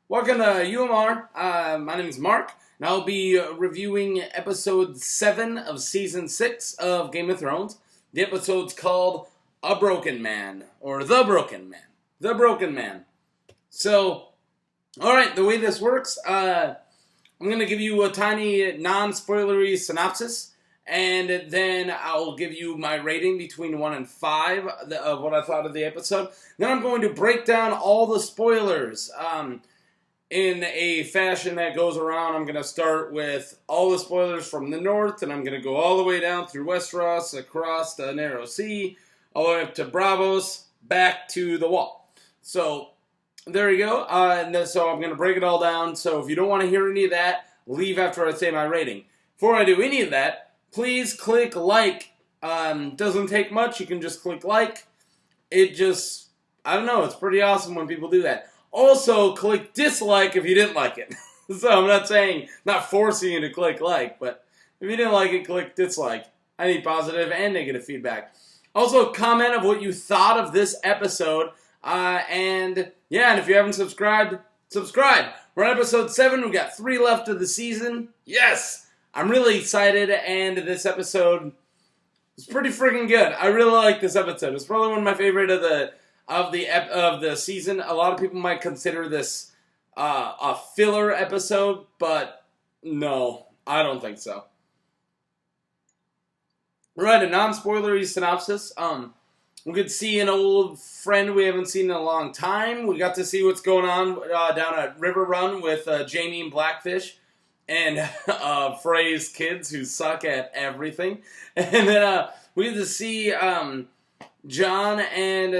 Welcome to UMR. My name is Mark, and I'll be reviewing episode 7 of season 6 of Game of Thrones. The episode's called A Broken Man, or The Broken Man. The Broken Man. So, alright, the way this works, I'm going to give you a tiny non-spoilery synopsis, and then I'll give you my rating between 1 and 5 of what I thought of the episode. Then I'm going to break down all the spoilers, in a fashion that goes around. I'm going to start with all the spoilers from the north, and I'm going to go all the way down through Westeros, across the Narrow Sea, all the way up to Braavos, back to the Wall. So, there you go. So I'm going to break it all down. So if you don't want to hear any of that, leave after I say my rating. Before I do any of that, please click like. Doesn't take much. You can just click like. I don't know, it's pretty awesome when people do that. Also, click dislike if you didn't like it. So I'm not forcing you to click like, but if you didn't like it, click dislike. I need positive and negative feedback. Also, comment of what you thought of this episode. And if you haven't subscribed, subscribe. We're on episode 7. We've got 3 left of the season. Yes! I'm really excited, and this episode is pretty freaking good. I really like this episode. It's probably one of my favorite of the season. A lot of people might consider this a filler episode, but no, I don't think so. Right, a non-spoilery synopsis. We could see an old friend we haven't seen in a long time. We got to see what's going on down at Riverrun with Jamie and Blackfish and Frey's kids who suck at everything. And then we get to see Jon and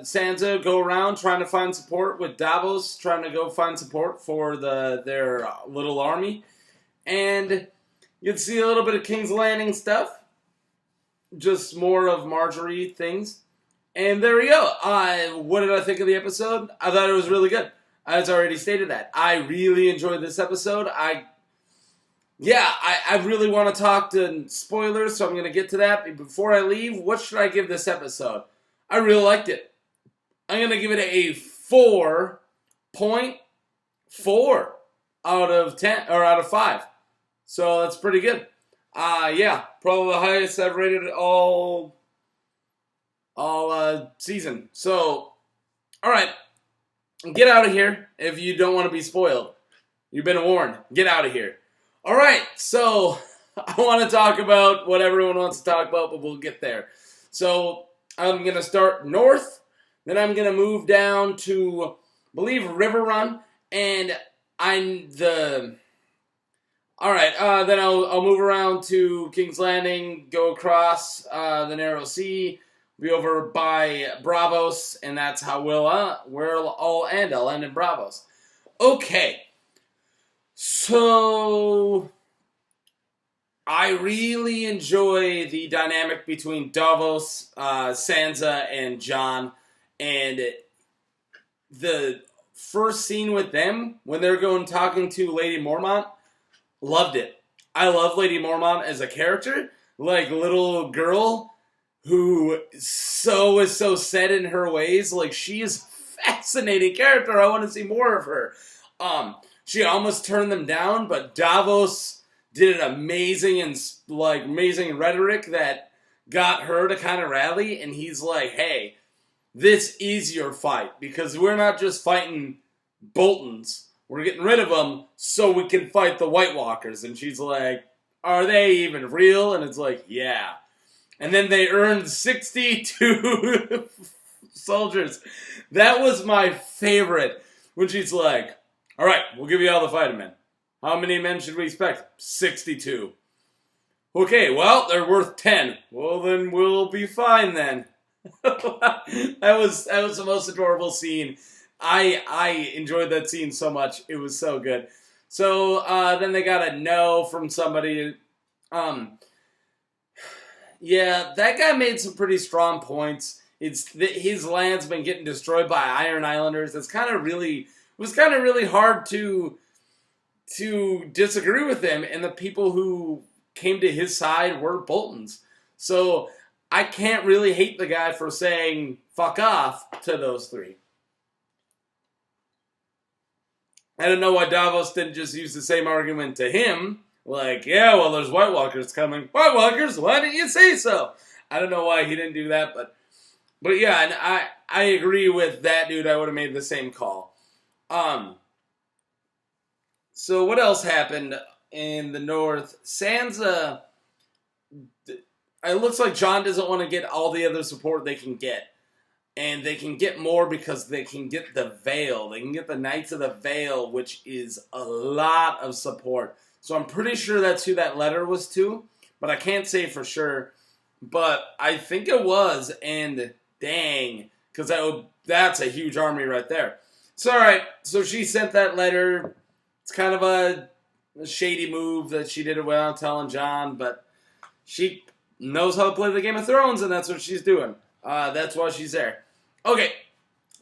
Sansa go around trying to find support with Braavos, trying to go find support for their little army. And you'd see a little bit of King's Landing stuff. Just more of Marjorie things. And there we go. What did I think of the episode? I thought it was really good. I've already stated that. I really enjoyed this episode. I really want to talk to spoilers, so I'm going to get to that. But before I leave, what should I give this episode? I really liked it. I'm going to give it a 4.4 out of 10, or out of 5. So that's pretty good. Probably the highest I've rated it all season. So, alright. Get out of here if you don't want to be spoiled. You've been warned. Get out of here. Alright, so I want to talk about what everyone wants to talk about, but we'll get there. So I'm going to start north, then I'm going to move down to, I believe, Riverrun, and then I'll move around to King's Landing, go across the Narrow Sea, be over by Braavos, and that's how we'll all end. I'll end in Braavos. Okay. So, I really enjoy the dynamic between Braavos, Sansa, and Jon, and the first scene with them, when they're going talking to Lady Mormont, loved it. I love Lady Mormont as a character, like little girl who is so set in her ways. Like, she is a fascinating character. I want to see more of her. She almost turned them down, but Braavos did an amazing rhetoric that got her to kind of rally, and he's like, hey, this is your fight, because we're not just fighting Boltons. We're getting rid of them so we can fight the White Walkers. And she's like, are they even real? And it's like, yeah. And then they earned 62 soldiers. That was my favorite. When she's like, all right, we'll give you all the fighting men. How many men should we expect? 62. Okay, well, they're worth 10. Well, then we'll be fine then. That was the most adorable scene. I enjoyed that scene so much. It was so good. So then they got a no from somebody. That guy made some pretty strong points. His land's been getting destroyed by Iron Islanders. It was kind of really hard to disagree with him, and the people who came to his side were Boltons. So I can't really hate the guy for saying fuck off to those three. I don't know why Davos didn't just use the same argument to him. Like, yeah, well, there's White Walkers coming. White Walkers? Why didn't you say so? I don't know why he didn't do that, but yeah, and I agree with that dude. I would have made the same call. So what else happened in the North? Sansa. It looks like Jon doesn't want to get all the other support they can get. And they can get more because they can get the Vale. They can get the Knights of the Vale, which is a lot of support. So I'm pretty sure that's who that letter was to. But I can't say for sure. But I think it was. And dang. Because that's a huge army right there. So alright. So she sent that letter. It's kind of a shady move that she did it without telling Jon. But she knows how to play the Game of Thrones. And that's what she's doing. That's why she's there. Okay,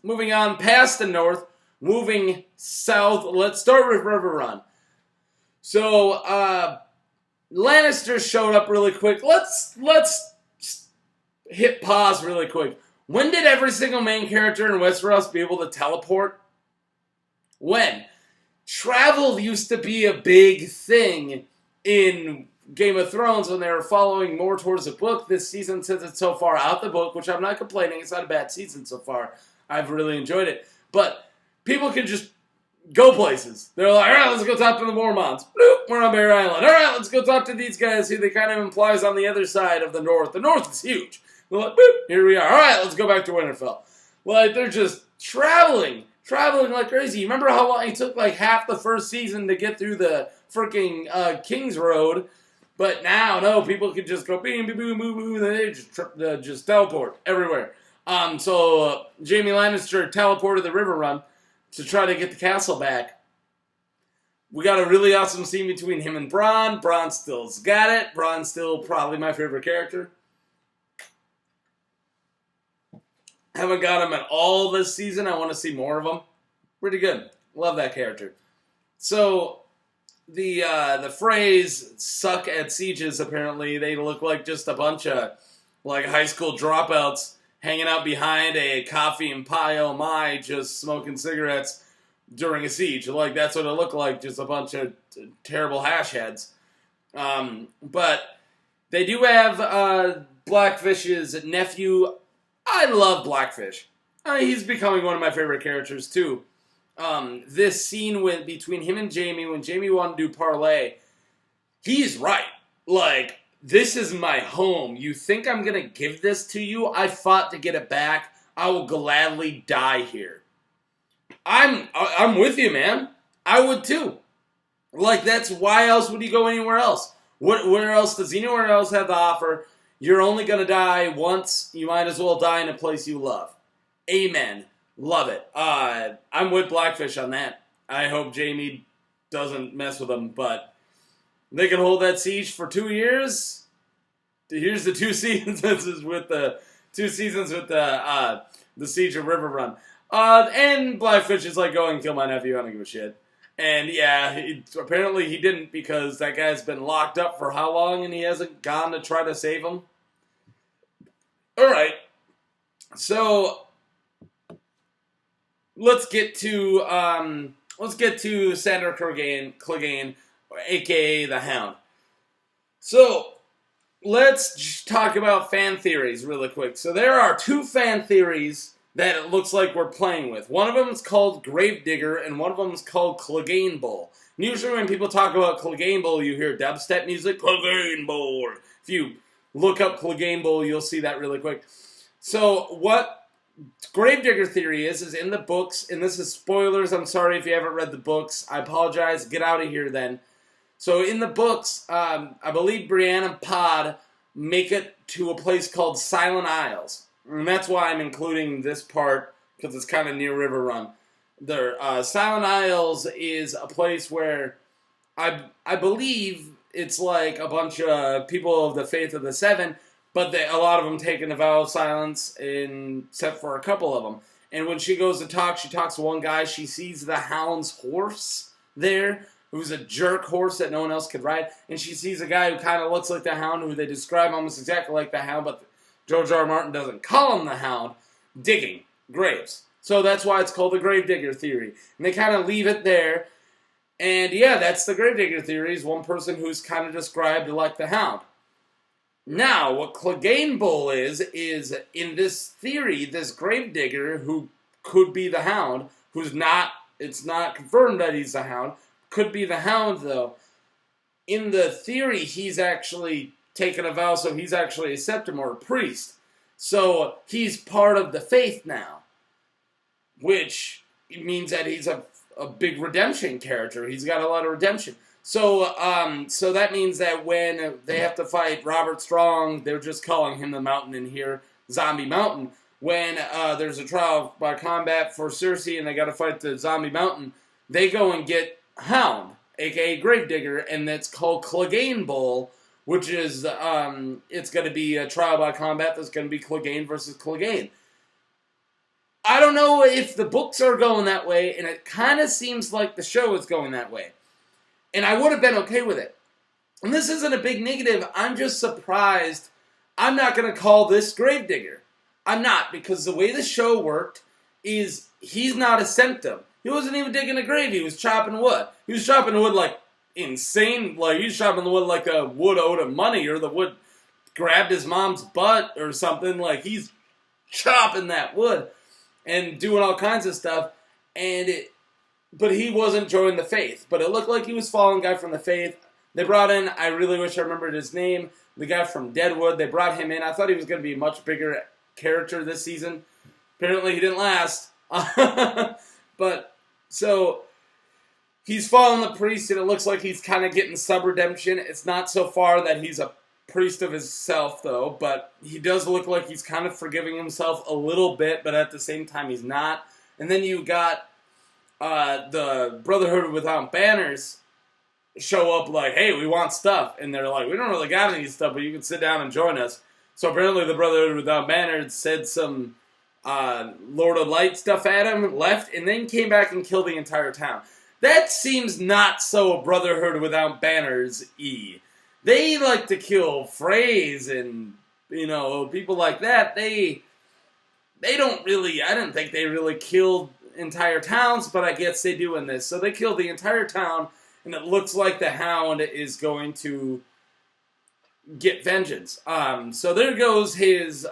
moving on past the North, moving south. Let's start with Riverrun. So, Lannister showed up really quick. Let's hit pause really quick. When did every single main character in Westeros be able to teleport? When? Travel used to be a big thing in Game of Thrones when they were following more towards the book. This season, since it's so far out the book, which I'm not complaining, it's not a bad season so far. I've really enjoyed it. But people can just go places. They're like, all right, let's go talk to the Mormonts. Bloop, we're on Bear Island. All right, let's go talk to these guys who they kind of implies on the other side of the North. The North is huge. They're like, boop, here we are. All right, let's go back to Winterfell. Like, they're just traveling like crazy. You remember how long it took like half the first season to get through the freaking King's Road? But now, no, people can just go boom, boom, boom, boom, boom, and they just teleport everywhere. So Jaime Lannister teleported the Riverrun to try to get the castle back. We got a really awesome scene between him and Bronn. Bronn still's got it. Bronn's still probably my favorite character. Haven't got him at all this season. I want to see more of him. Pretty good. Love that character. So the phrase "suck at sieges," apparently they look like just a bunch of like high school dropouts hanging out behind a coffee and pie oh my, just smoking cigarettes during a siege. Like that's what it looked like, just a bunch of terrible hash heads. But they do have Blackfish's nephew. I love Blackfish. He's becoming one of my favorite characters too. This scene between him and Jaime, when Jaime wanted to do parlay, he's right. Like, this is my home. You think I'm gonna give this to you? I fought to get it back. I will gladly die here. I'm with you, man. I would too. Like, that's why else would he go anywhere else? Where else does anywhere else have to offer? You're only gonna die once. You might as well die in a place you love. Amen. Love it. I'm with Blackfish on that. I hope Jaime doesn't mess with them, but they can hold that siege for 2 years. Here's the 2 seasons with the 2 seasons with the siege of Riverrun. And Blackfish is like, go and kill my nephew. I don't give a shit. And yeah, apparently he didn't because that guy's been locked up for how long and he hasn't gone to try to save him. All right. So let's get to Sandor Clegane, aka the Hound. So let's talk about fan theories really quick. So there are 2 fan theories that it looks like we're playing with. One of them is called Gravedigger, and one of them is called Clegane Bowl. And usually when people talk about Clegane Bowl, you hear dubstep music, Clegane Bowl. If you look up Clegane Bowl, you'll see that really quick. So what Gravedigger theory is in the books, and this is spoilers, I'm sorry if you haven't read the books, I apologize, get out of here then. So in the books, I believe Brienne and Pod make it to a place called Silent Isles. And that's why I'm including this part, because it's kind of near Riverrun. Silent Isles is a place where I believe it's like a bunch of people of the Faith of the Seven, but a lot of them taking a vow of silence, except for a couple of them. And when she goes to talk, she talks to one guy. She sees the Hound's horse there, who's a jerk horse that no one else could ride. And she sees a guy who kind of looks like the Hound, who they describe almost exactly like the Hound, but George R. R. Martin doesn't call him the Hound, digging graves. So that's why it's called the Gravedigger theory. And they kind of leave it there. And yeah, that's the Gravedigger theory, is one person who's kind of described like the Hound. Now, what Clegane Bull is in this theory, this Gravedigger who could be the Hound, who's not, it's not confirmed that he's the Hound, could be the Hound though. In the theory, he's actually taken a vow, so he's actually a septim or a priest. So he's part of the faith now, which means that he's a big redemption character. He's got a lot of redemption. So that means that when they have to fight Robert Strong, they're just calling him the Mountain in here, Zombie Mountain. When there's a trial by combat for Cersei and they got to fight the Zombie Mountain, they go and get Hound, aka Gravedigger, and that's called Clegane Bull, which is it's going to be a trial by combat that's going to be Clegane versus Clegane. I don't know if the books are going that way, and it kind of seems like the show is going that way. And I would have been okay with it. And this isn't a big negative. I'm just surprised. I'm not going to call this Gravedigger. I'm not, because the way the show worked is he's not a symptom. He wasn't even digging a grave. He was chopping wood. He was chopping wood like insane. Like he was chopping the wood like a wood owed him money, or the wood grabbed his mom's butt or something. Like he's chopping that wood and doing all kinds of stuff. But he wasn't joining the faith. But it looked like he was following a guy from the faith. They brought in, I really wish I remembered his name, the guy from Deadwood. They brought him in. I thought he was going to be a much bigger character this season. Apparently he didn't last. But, so, he's following the priest, and it looks like he's kind of getting sub-redemption. It's not so far that he's a priest of himself, though, but he does look like he's kind of forgiving himself a little bit, but at the same time he's not. And then you got the Brotherhood Without Banners show up like, hey, we want stuff. And they're like, we don't really got any stuff, but you can sit down and join us. So apparently the Brotherhood Without Banners said some Lord of Light stuff at him, left, and then came back and killed the entire town. That seems not so Brotherhood Without Banners-y. They like to kill Freys and, people like that. They don't really, I didn't think they really killed entire towns, but I guess they do in this. So they killed the entire town, and it looks like the Hound is going to get vengeance. So there goes his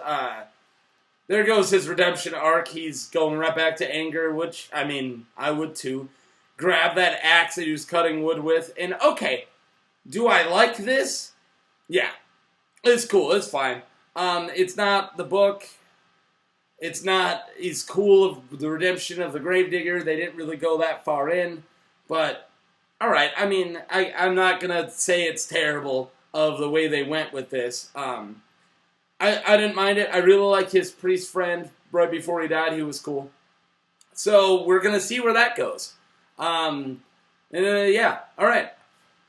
redemption arc. He's going right back to anger, which, I mean, I would too. Grab that axe that he was cutting wood with, and okay, do I like this? Yeah, it's cool, it's fine. It's not the book. It's not as cool of the redemption of the Gravedigger. They didn't really go that far in. But, alright, I mean, I'm not going to say it's terrible of the way they went with this. I didn't mind it. I really like his priest friend right before he died. He was cool. So, we're going to see where that goes. Yeah, alright.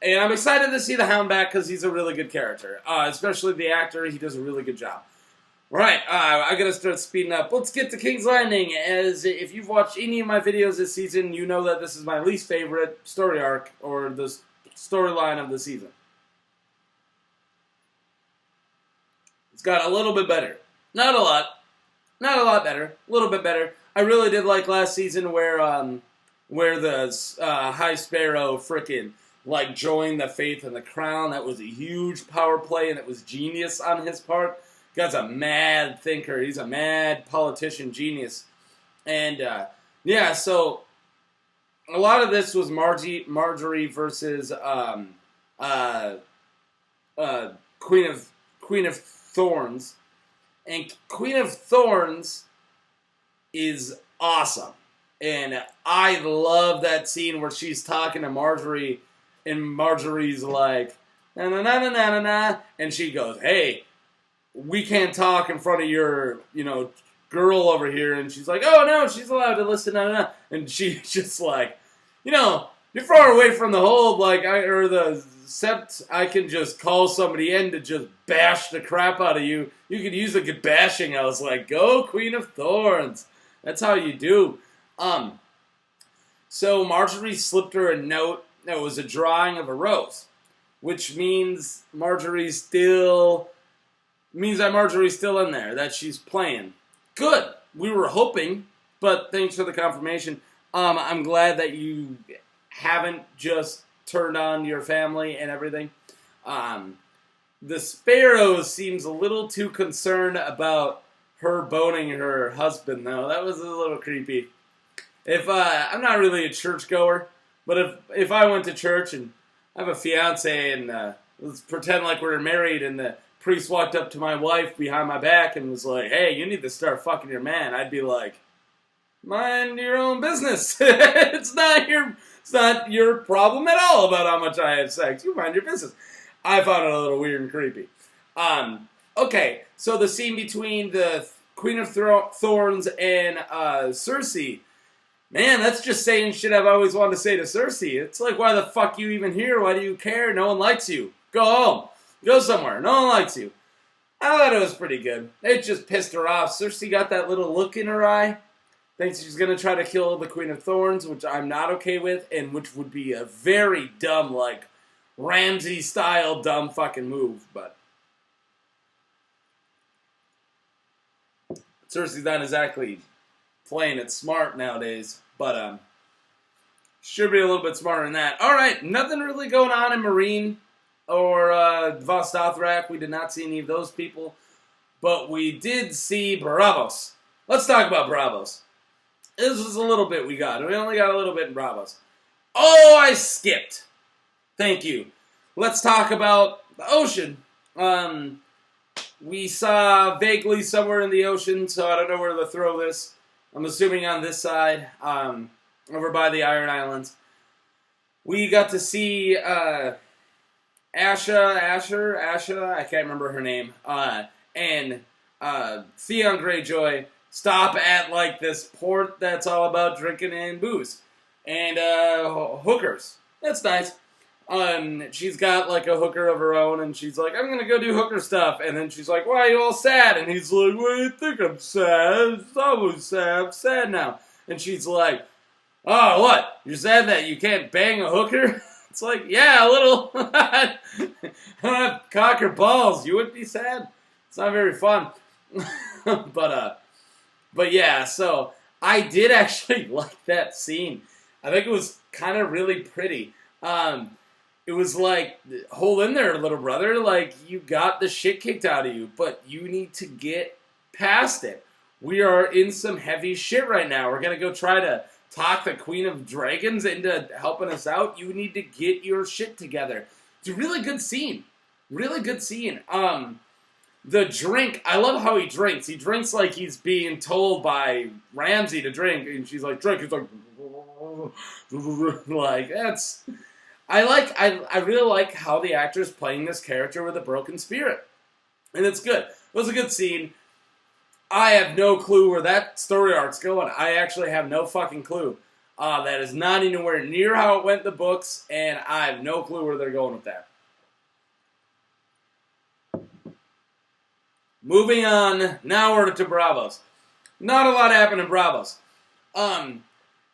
And I'm excited to see the Hound back because he's a really good character. Especially the actor. He does a really good job. Right, I gotta start speeding up. Let's get to King's Landing, as if you've watched any of my videos this season, you know that this is my least favorite story arc, or the storyline of the season. It's got a little bit better. Not a lot. Not a lot better. A little bit better. I really did like last season where the High Sparrow frickin' joined the Faith and the Crown. That was a huge power play, and it was genius on his part. Guy's a mad thinker. He's a mad politician genius. And, so a lot of this was Marjorie versus Queen of Thorns. And Queen of Thorns is awesome. And I love that scene where she's talking to Marjorie, and Marjorie's like, na na na na na na, and she goes, hey, we can't talk in front of your, girl over here. And she's like, oh, no, she's allowed to listen. No. And she's just like, you're far away from the hold. Or the sept, I can just call somebody in to just bash the crap out of you. You could use a good bashing. I was like, go Queen of Thorns. That's how you do. So Marjorie slipped her a note that was a drawing of a rose, which means Marjorie's still in there, that she's playing. Good. We were hoping But thanks for the confirmation. I'm glad that you haven't just turned on your family and everything. The Sparrow seems a little too concerned about her boning her husband, though. That was a little creepy. If I'm not really a churchgoer, but if I went to church and I have a fiance and let's pretend like we're married and the priest walked up to my wife behind my back and was like, "Hey, you need to start fucking your man," I'd be like, "Mind your own business. It's not your problem at all about how much I have sex. You mind your business." I found it a little weird and creepy. Okay, so the scene between the Queen of Thorns and Cersei. Man, that's just saying shit I've always wanted to say to Cersei. It's like, why the fuck you even here? Why do you care? No one likes you. Go home. Go somewhere. No one likes you. I thought it was pretty good. It just pissed her off. Cersei got that little look in her eye. Thinks she's going to try to kill the Queen of Thorns, which I'm not okay with, and which would be a very dumb, like, Ramsay-style dumb fucking move, but Cersei's not exactly playing it smart nowadays, but should be a little bit smarter than that. All right, nothing really going on in Marine or Vos Dothrak. We did not see any of those people, but we did see Braavos. Let's talk about Braavos. This is a little bit we got. We only got a little bit in Braavos. Oh, I skipped. Thank you. Let's talk about the ocean. We saw vaguely somewhere in the ocean, so I don't know where to throw this. I'm assuming on this side, over by the Iron Islands. We got to see Asha, I can't remember her name, and Theon Greyjoy stop at like this port that's all about drinking and booze and hookers. That's nice. She's got like a hooker of her own, and she's like, "I'm gonna go do hooker stuff," and then she's like, "Why are you all sad?" And he's like, "What do you think I'm sad? It's always sad. I'm sad now." And she's like, "Oh, what? You're sad that you can't bang a hooker?" It's like, yeah, a little. I don't have cock or balls. You would be sad. It's not very fun. But yeah, so I did actually like that scene. I think it was kind of really pretty. It was like, hold in there, little brother. Like, you got the shit kicked out of you, but you need to get past it. We are in some heavy shit right now. We're going to go try to talk the Queen of Dragons into helping us out. You need to get your shit together. It's a really good scene. Really good scene. The drink, I love how he drinks. He drinks like he's being told by Ramsay to drink, and she's like, drink. He's like, like, that's... I really like how the actor is playing this character with a broken spirit. And it's good. It was a good scene. I have no clue where that story arc's going. I actually have no fucking clue. That is not anywhere near how it went in the books, and I have no clue where they're going with that. Moving on, now we're to Braavos. Not a lot happened in Braavos.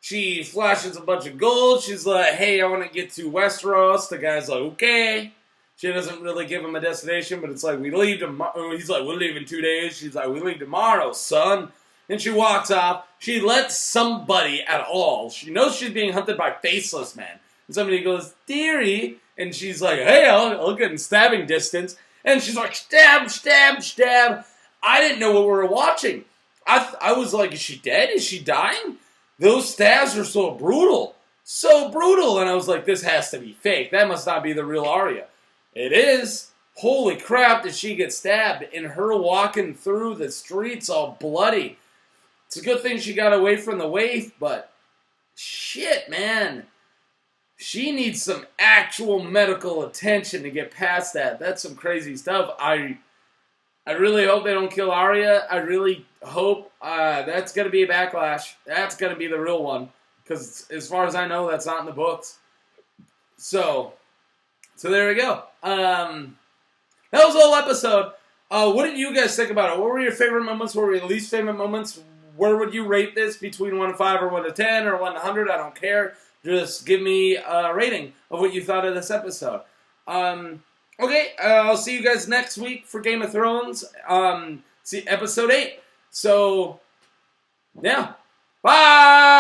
She flashes a bunch of gold. She's like, "Hey, I want to get to Westeros." The guy's like, "Okay." She doesn't really give him a destination, but it's like, "We leave tomorrow." He's like, "We'll leave in 2 days." She's like, "We leave tomorrow, son." And she walks off. She lets somebody at all. She knows she's being hunted by Faceless Man. And somebody goes, "Dearie." And she's like, "Hey, I'll get in stabbing distance." And she's like, "Stab, stab, stab." I didn't know what we were watching. I was like, is she dead? Is she dying? Those stabs are so brutal. So brutal. And I was like, this has to be fake. That must not be the real Arya. It is. Holy crap, did she get stabbed? And her walking through the streets all bloody. It's a good thing she got away from the waif, but shit, man. She needs some actual medical attention to get past that. That's some crazy stuff. I really hope they don't kill Arya. I really hope that's going to be a backlash. That's going to be the real one. Because as far as I know, that's not in the books. So there we go. That was the whole episode. What did you guys think about it? What were your favorite moments? What were your least favorite moments? Where would you rate this? Between 1 to 5 or 1 to 10 or 1 to 100? I don't care. Just give me a rating of what you thought of this episode. Okay, I'll see you guys next week for Game of Thrones. See episode 8. So, yeah. Bye. Bye!